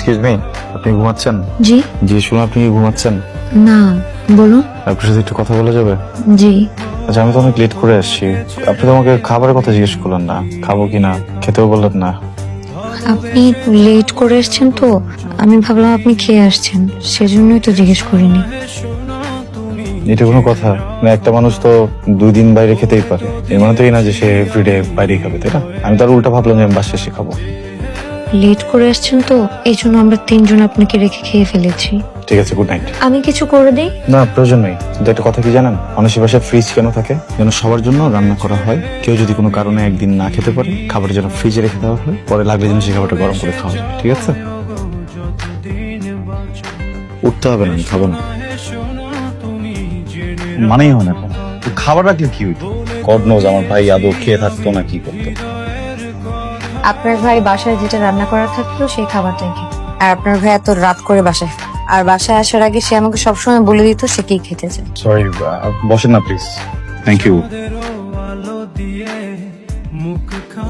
Excuse me, আপনি ঘুমাচ্ছেন? জি জি শুনুন, আপনি কি ঘুমাচ্ছেন? না, বলুন। আপনার সাথে একটু কথা বলা যাবে? জি আচ্ছা, আমি তো অনেক লেট করে আসছি। আপনি তো আমাকে খাবারের কথা জিজ্ঞেস করলেন না, খাবো কিনা, খেতেও বললেন না। আপনি লেট করে এসেছেন তো আমি ভাবলাম আপনি খেয়ে আসছেন, সেজন্যই তো জিজ্ঞেস করিনি। এটা কোনো কথা না? একটা মানুষ তো 2 দিন বাইরে খেতেই পারে, এর মানে তো এই না যে সে এভরিডে বাইরেই খাবে, তাই না? আমি তার উল্টা ভাবলাম যে আমি বাসায় এসে খাবো। লেট করে এসেছেন তো এই জন্য আমরা 3 জন আপনাকে রেখে খেয়ে ফেলেছি। ঠিক আছে, গুড নাইট। আমি কিছু করে দিই? না, প্রয়োজন নেই। কিন্তু একটা কথা কি জানেন, মানুষের বাসায় ফ্রিজ কেন থাকে? যেন সবার জন্য রান্না করা হয়। কেউ যদি কোনো কারণে একদিন না খেতে পারে, খাবার যেন ফ্রিজে রেখে দেওয়া হয়, পরে লাগলে যেন সেই খাবারটা গরম করে খাওয়া যায়। ঠিক আছে? উঠতে হবে না, আমি খাবো না। মানেই হয় না। খাবার রাখলে কি হইতো? গড নোজ আমার ভাই আদৌ খেয়ে থাকতো না কি করতো। আপনার ভাই বাসায় যেটা রান্না করা থাকতো সেই খাবারটাই খেত। আর আপনার ভাই এত রাত করে বাসায়, আর বাসায় আসার আগে সে আমাকে সবসময় বলে দিত সে কি খেতে চায়। সরি, বসেন না প্লিজ। Thank you.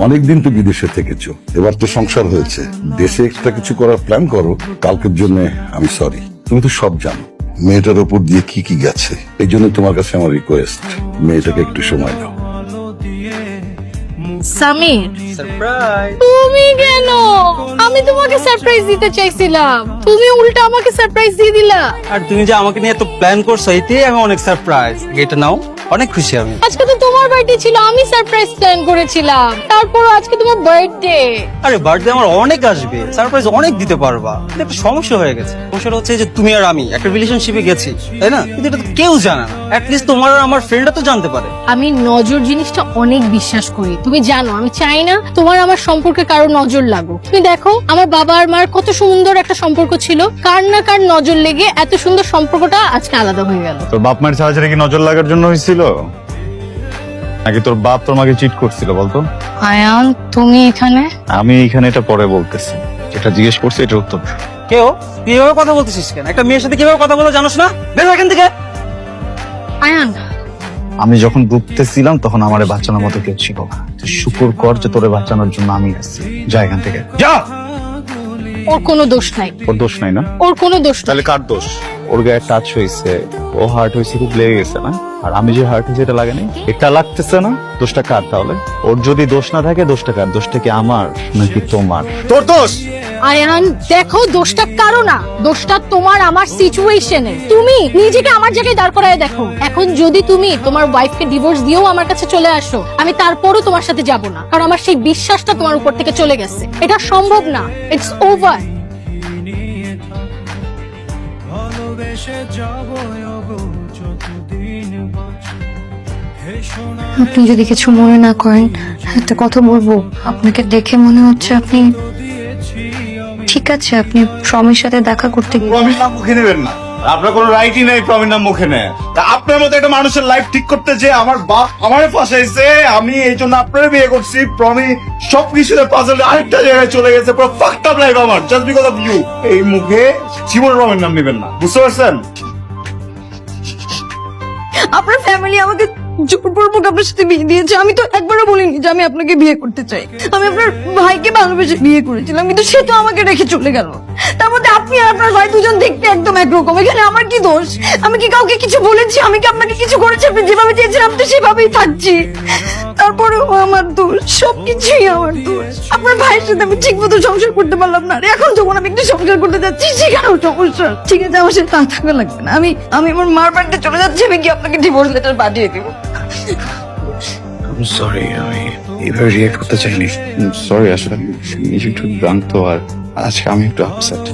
অনেকদিন তো বিদেশে থেকেছো, এবার তো সংসার হয়েছে, দেশে এক্সট্রা কিছু করার প্ল্যান করো। কালকের জন্য আমি সরি, তুমি তো সব জানো মেয়েটার উপর দিয়ে কি কি গেছে। এই জন্য তোমার কাছে আমার রিকোয়েস্ট, মেয়েটাকে একটু সময় দাও। সামির, তুমি কেন? আমি তোমাকে সারপ্রাইজ দিতে চাইছিলাম, তুমি উল্টা আমাকে সারপ্রাইজ দিয়ে দিলা। আর তুমি যে আমাকে নিয়ে এত প্ল্যান করছো, এতেই আমি অনেক সারপ্রাইজ। এটা নাও, অনেক খুশি আমি। আজকে তো তোমার বার্থডে ছিল, আমি সারপ্রাইজ প্ল্যান করেছিলাম, তারপর আজকে তোমার বার্থডে। আরে বার্থডে আমার অনেক আসবে, সারপ্রাইজ অনেক দিতে পারবা। কিন্তু একটা সমস্যা হয়ে গেছে। সমস্যাটা হচ্ছে যে তুমি আর আমি একটা রিলেশনশিপে গেছি, তাই না? কিন্তু এটা তো কেউ জানে না। অ্যাটলিস্ট তোমার আর আমার ফ্রেন্ডরা তো জানতে পারে। আমি নজর জিনিসটা অনেক বিশ্বাস করি, তুমি জানো। আমি চাই না তোমার আমার সম্পর্কে কারো নজর লাগুক। তুমি দেখো আমার বাবা আর মার কত সুন্দর একটা সম্পর্ক ছিল, কার না কার নজর লেগে এত সুন্দর সম্পর্কটা আজকে আলাদা হয়ে গেল। তোর বাপ মায়ের ছাড়াছাড়ি কি নজর লাগার জন্য হয়েছিল, নাকি তোর বাপ তোর মাকে চিট করছিল বলতো? আয়ান, তুমি এখানে? আমি এইখানে এটা পরে বলতেছি, যেটা জিজ্ঞেস করছি এটার উত্তর। কেউ তুই এভাবে কথা বলতেছিস কেন? একটা মেয়ের সাথে কিভাবে কথা বলে জানোস না? বের হ এখান থেকে। আয়ান, আমি যখন ডুবতেছিলাম তখন আমার বাচ্চানোর মতো কেউ ছিল না। তুই শুকুর কর যে তোরে বাঁচানোর জন্য আমি আছি। যা এখান থেকে, যা। ওর কোনো দোষ নাই, ওর দোষ নাই না? ওর কোনো দোষ নাই। তাহলে কার দোষ? ওর গায়ে টাচ হয়েছে, ও হার্ট হয়েছে, খুব লেগে গেছে না? আর আমি যে হার্ট হয়েছে এটা লাগে নাই, এটা লাগতেছে না? দোষটা কার তাহলে? ওর যদি দোষ না থাকে দোষটা কার? দোষটা কি আমার নাকি তোমার? তোর দোষ। আয়ান দেখো, দোষটা কারো না, দোষটা তোমার আমার সিচুয়েশনে। তুমি নিজেকে আমার জায়গায় দাঁড় করায় দেখো। এখন যদি তুমি তোমার ওয়াইফকে ডিভোর্স দিয়েও আমার কাছে চলে আসো, আমি তারপরও তোমার সাথে যাব না, কারণ আমার সেই বিশ্বাসটা তোমার উপর থেকে চলে গেছে। এটা সম্ভব না, ইটস ওভার। আপনি যদি কিছু মনে না করেন একটা কথা বলবো। আপনাকে দেখে মনে হচ্ছে আপনি ঠিক আছে। আপনি প্রমির সাথে দেখা করতে প্রমির নাম মুখে নেবেন না, আপনার কোনো রাইটই নেই প্রমির নাম মুখে নেয়। তা আপনার মতো একটা মানুষের লাইফ ঠিক করতে যে আমার বাপ আমারে ফাঁসাইছে, আমি এই জন্য আপনার বিয়ে করছি। প্রমি সবকিছুতে পাজলে আরেকটা জায়গায় চলে গেছে, পুরো ফাকড আপ লাইফ আমার, জাস্ট বিকজ অফ ইউ। এই মুখে জীবন প্রমির নাম নেবেন না, বুঝতে পারছেন? আপনার ফ্যামিলি আমাকে জোরপূর্বক আপনার সাথে বিয়ে দিয়েছে। আমি তো একবারও বলিনি যে আমি আপনাকে বিয়ে করতে চাই। আমি আপনার ভাইকে ভালোবেসে বিয়ে করেছিলাম, কিন্তু সে তো আমাকে রেখে চলে গেল। তার মধ্যে আপনি আর আপনার ভাই দুজন দেখতে একদম একরকম। এখানে আমার কি দোষ? আমি কি কাউকে কিছু বলেছি? আমি কি আপনাকে কিছু করেছি? আপনি যেভাবে চেয়েছিলাম তো সেভাবেই থাকছি। তারপরেও আমার দোষ, সবকিছুই আমার দোষ। আপনার ভাইয়ের সাথে আমি ঠিক মতো সংসার করতে পারলাম না, আর এখন যখন আমি একটু সংসার করতে যাচ্ছি সেখানেও সমস্যা। ঠিক আছে, আমার সাথে থাকা লাগবে না। আমি আমার মার বাড়িতে চলে যাচ্ছি। আমি কি আপনাকে ডিভোর্স লেটার পাঠিয়ে দিব? সরি, আমি এভাবে রিয়েক্ট করতে চাইনি। সরি, আসলে নিজে একটু জানতো, আর আজকে আমি একটু আপসেট।